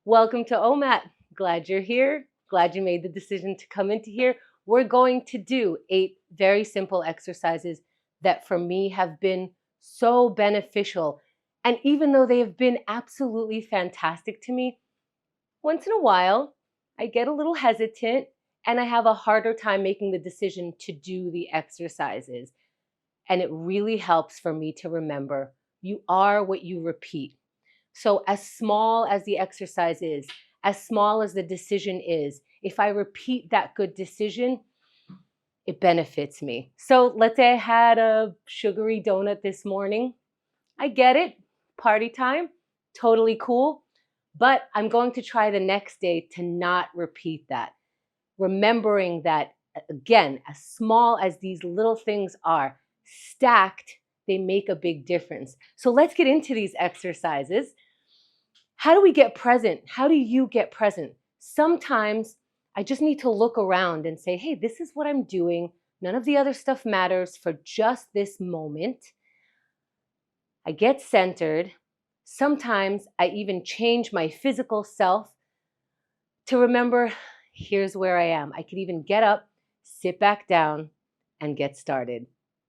Welcome to OMAT. Glad you're here. Glad you made the decision to come into here. We're going to do 8 very simple exercises that for me have been so beneficial. And even though they have been absolutely fantastic to me, once in a while, I get a little hesitant and I have a harder time making the decision to do the exercises. And it really helps for me to remember you are what you repeat. So as small as the exercise is, as small as the decision is, if I repeat that good decision, it benefits me. So let's say I had a sugary donut this morning. I get it, party time, totally cool. But I'm going to try the next day to not repeat that. Remembering that, again, as small as these little things are, stacked, they make a big difference. So let's get into these exercises. How do we get present? How do you get present? Sometimes I just need to look around and say, hey, this is what I'm doing. None of the other stuff matters for just this moment. I get centered. Sometimes I even change my physical self to remember, here's where I am. I could even get up, sit back down, and get started.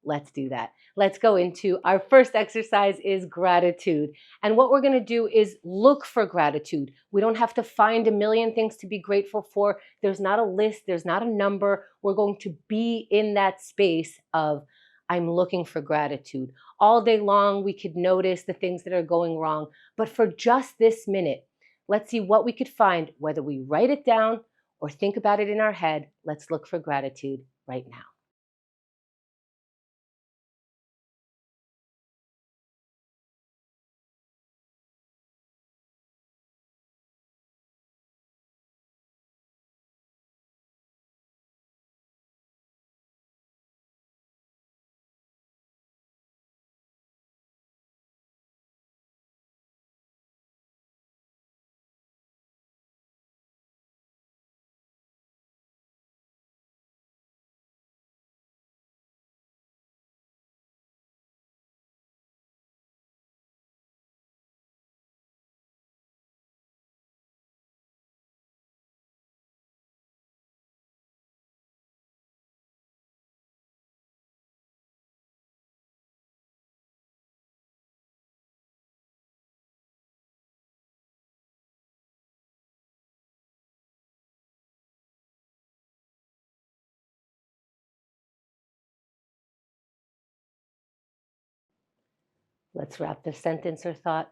Let's do that. Let's go into our first exercise is gratitude. And what we're going to do is look for gratitude. We don't have to find a million things to be grateful for. There's not a list. There's not a number. We're going to be in that space of I'm looking for gratitude. All day long, we could notice the things that are going wrong. But for just this minute, let's see what we could find, whether we write it down or think about it in our head. Let's look for gratitude right now. Let's wrap the sentence or thought.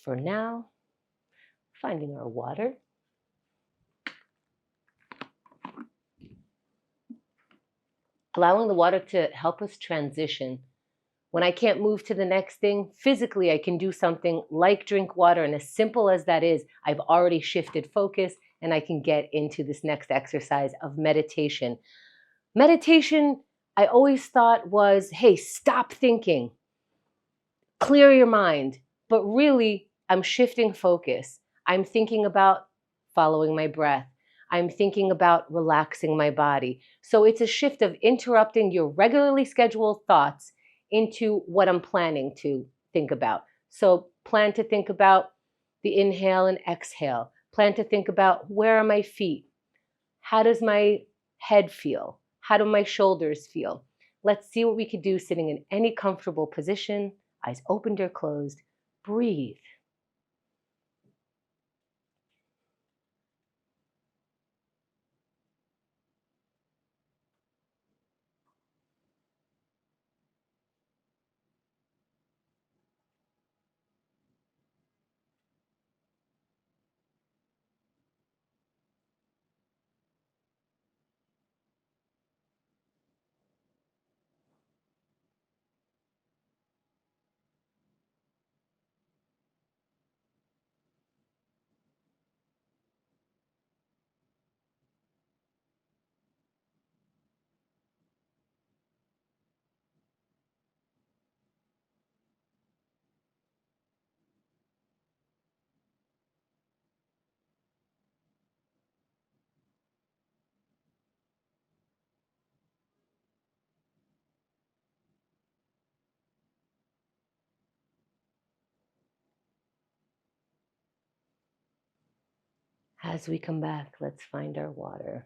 For now, finding our water. Allowing the water to help us transition. When I can't move to the next thing, physically I can do something like drink water, and as simple as that is, I've already shifted focus and I can get into this next exercise of meditation. Meditation, I always thought was, hey, stop thinking, clear your mind. But really, I'm shifting focus. I'm thinking about following my breath. I'm thinking about relaxing my body. So it's a shift of interrupting your regularly scheduled thoughts into what I'm planning to think about. So plan to think about the inhale and exhale. Plan to think about, where are my feet? How does my head feel? How do my shoulders feel? Let's see what we could do sitting in any comfortable position, eyes opened or closed. Breathe. As we come back, let's find our water.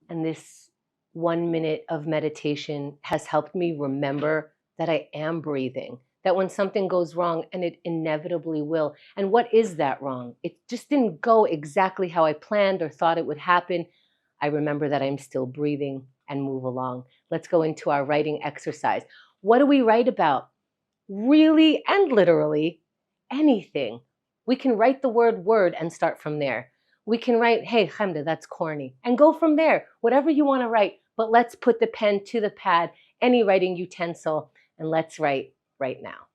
And this 1 minute of meditation has helped me remember that I am breathing, that when something goes wrong, and it inevitably will, and what is that wrong? It just didn't go exactly how I planned or thought it would happen. I remember that I'm still breathing and move along. Let's go into our writing exercise. What do we write about? Really and literally anything. We can write the word and start from there. We can write, hey, Hamda, that's corny, and go from there. Whatever you want to write, but let's put the pen to the pad, any writing utensil, and let's write right now.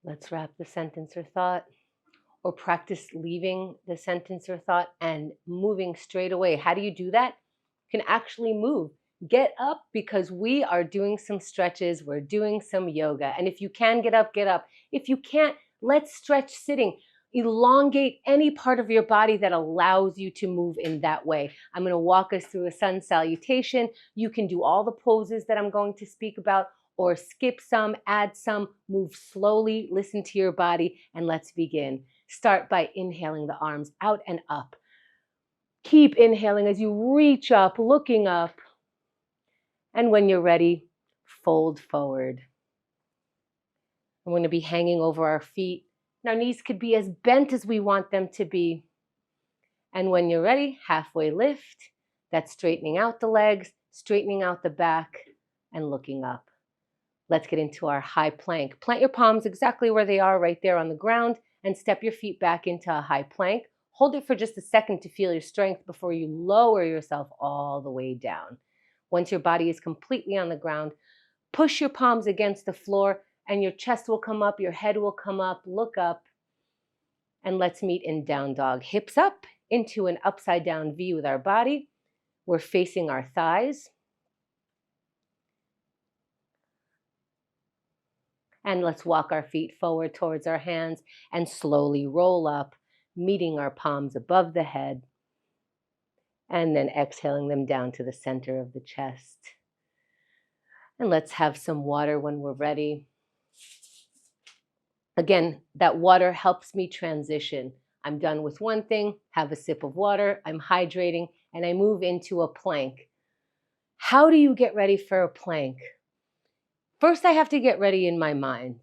Let's wrap the sentence or thought, or practice leaving the sentence or thought and moving straight away. How do you do that? You can actually move. Get up, because we are doing some stretches. We're doing some yoga. And if you can get up, get up. If you can't, let's stretch sitting. Elongate any part of your body that allows you to move in that way. I'm going to walk us through a sun salutation. You can do all the poses that I'm going to speak about, or skip some, add some, move slowly, listen to your body, and let's begin. Start by inhaling the arms out and up. Keep inhaling as you reach up, looking up. And when you're ready, fold forward. We're going to be hanging over our feet. And our knees could be as bent as we want them to be. And when you're ready, halfway lift. That's straightening out the legs, straightening out the back, and looking up. Let's get into our high plank. Plant your palms exactly where they are, right there on the ground, and step your feet back into a high plank. Hold it for just a second to feel your strength before you lower yourself all the way down. Once your body is completely on the ground, push your palms against the floor, and your chest will come up, your head will come up. Look up, and let's meet in down dog. Hips up into an upside down V with our body. We're facing our thighs. And let's walk our feet forward towards our hands and slowly roll up, meeting our palms above the head, and then exhaling them down to the center of the chest. And let's have some water when we're ready. Again, that water helps me transition. I'm done with one thing, have a sip of water, I'm hydrating, and I move into a plank. How do you get ready for a plank? First, I have to get ready in my mind.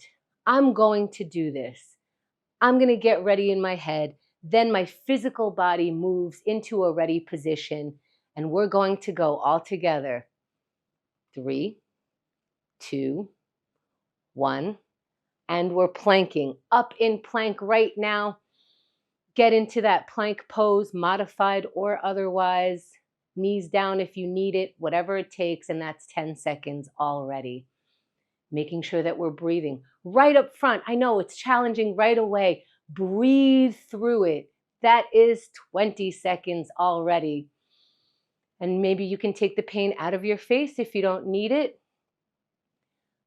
I'm going to do this. I'm going to get ready in my head. Then my physical body moves into a ready position, and we're going to go all together. 3, 2, 1, and we're planking. Up in plank right now. Get into that plank pose, modified or otherwise. Knees down if you need it, whatever it takes, and that's 10 seconds already. Making sure that we're breathing. Right up front, I know it's challenging right away. Breathe through it. That is 20 seconds already. And maybe you can take the pain out of your face if you don't need it.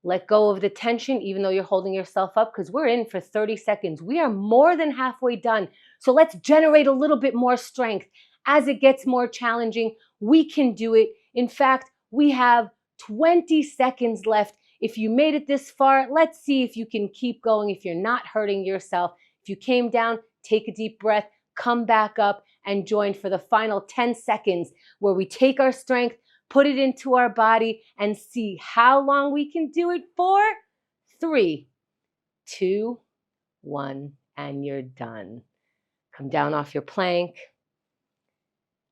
Let go of the tension, even though you're holding yourself up, because we're in for 30 seconds. We are more than halfway done. So let's generate a little bit more strength. As it gets more challenging, we can do it. In fact, we have 20 seconds left. If you made it this far, let's see if you can keep going, if you're not hurting yourself. If you came down, take a deep breath, come back up, and join for the final 10 seconds where we take our strength, put it into our body, and see how long we can do it for. 3, 2, 1, and you're done. Come down off your plank.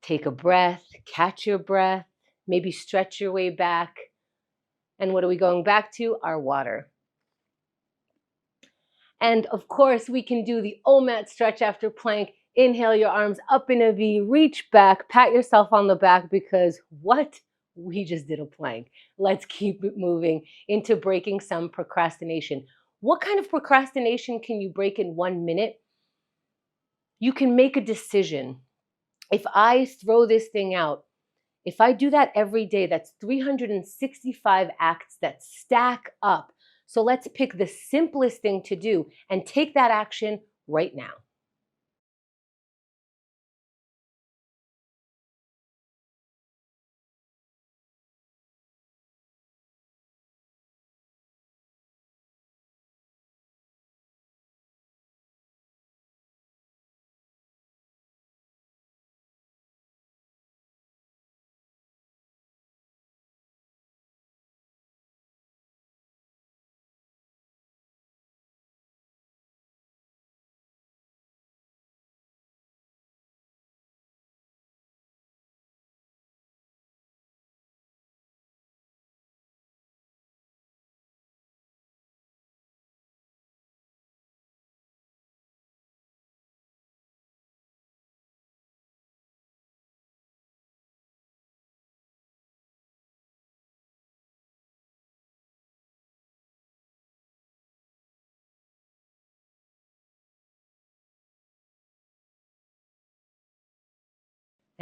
Take a breath, catch your breath, maybe stretch your way back. And what are we going back to? Our water. And of course, we can do the OMAT stretch after plank. Inhale your arms up in a V, reach back, pat yourself on the back because what? We just did a plank. Let's keep it moving into breaking some procrastination. What kind of procrastination can you break in 1 minute? You can make a decision. If I throw this thing out, if I do that every day, that's 365 acts that stack up. So let's pick the simplest thing to do and take that action right now.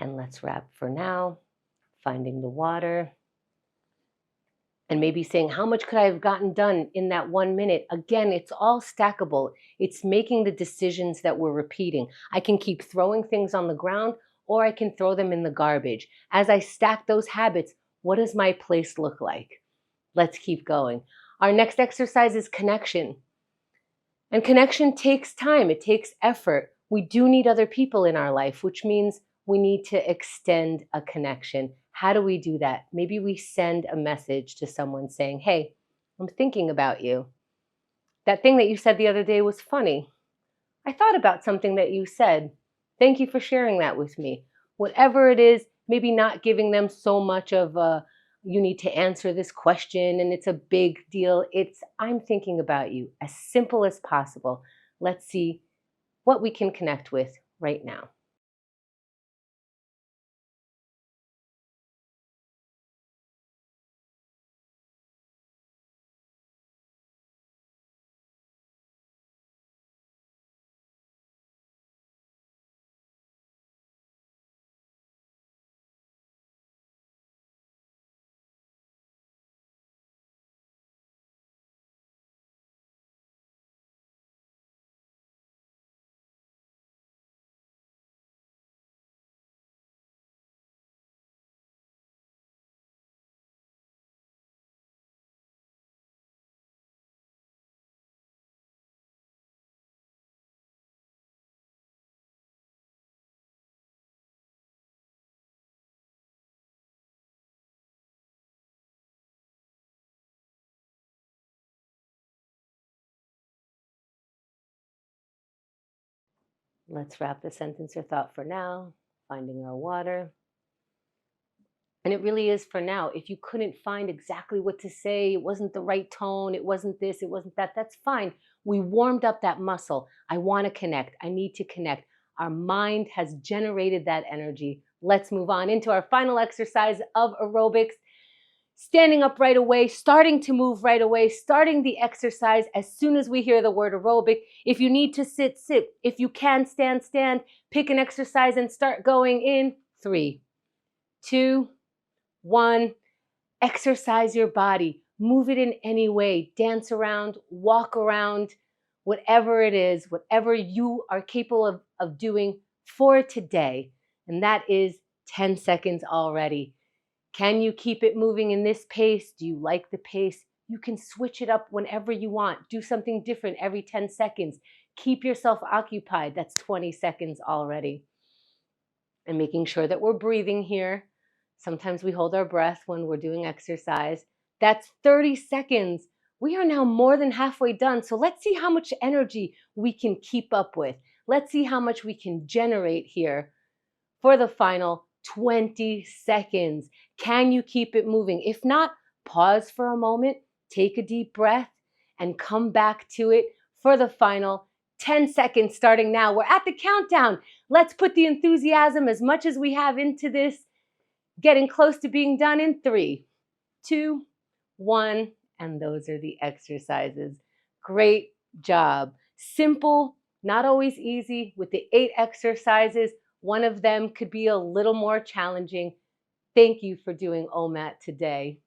And let's wrap for now, finding the water. And maybe saying, how much could I have gotten done in that 1 minute? Again, it's all stackable. It's making the decisions that we're repeating. I can keep throwing things on the ground or I can throw them in the garbage. As I stack those habits, what does my place look like? Let's keep going. Our next exercise is connection. And connection takes time, it takes effort. We do need other people in our life, which means we need to extend a connection. How do we do that? Maybe we send a message to someone saying, hey, I'm thinking about you. That thing that you said the other day was funny. I thought about something that you said. Thank you for sharing that with me. Whatever it is, maybe not giving them so much of a, you need to answer this question and it's a big deal. It's, I'm thinking about you, as simple as possible. Let's see what we can connect with right now. Let's wrap the sentence or thought for now, finding our water. And it really is for now. If you couldn't find exactly what to say, it wasn't the right tone, it wasn't this, it wasn't that, that's fine. We warmed up that muscle. I want to connect. I need to connect. Our mind has generated that energy. Let's move on into our final exercise of aerobics. Standing up right away, starting to move right away, starting the exercise as soon as we hear the word aerobic. If you need to sit, sit. If you can stand, stand. Pick an exercise and start going in 3, 2, 1. Exercise your body. Move it in any way. Dance around, walk around, whatever it is, whatever you are capable of doing for today. And that is 10 seconds already. Can you keep it moving in this pace? Do you like the pace? You can switch it up whenever you want. Do something different every 10 seconds. Keep yourself occupied. That's 20 seconds already. And making sure that we're breathing here. Sometimes we hold our breath when we're doing exercise. That's 30 seconds. We are now more than halfway done, so let's see how much energy we can keep up with. Let's see how much we can generate here for the final 20 seconds. Can you keep it moving? If not, pause for a moment, take a deep breath, and come back to it for the final 10 seconds starting now. We're at the countdown. Let's put the enthusiasm as much as we have into this, getting close to being done in 3, 2, 1, and those are the exercises. Great job. Simple, not always easy. With the 8 exercises, one of them could be a little more challenging. Thank you for doing OMAT today.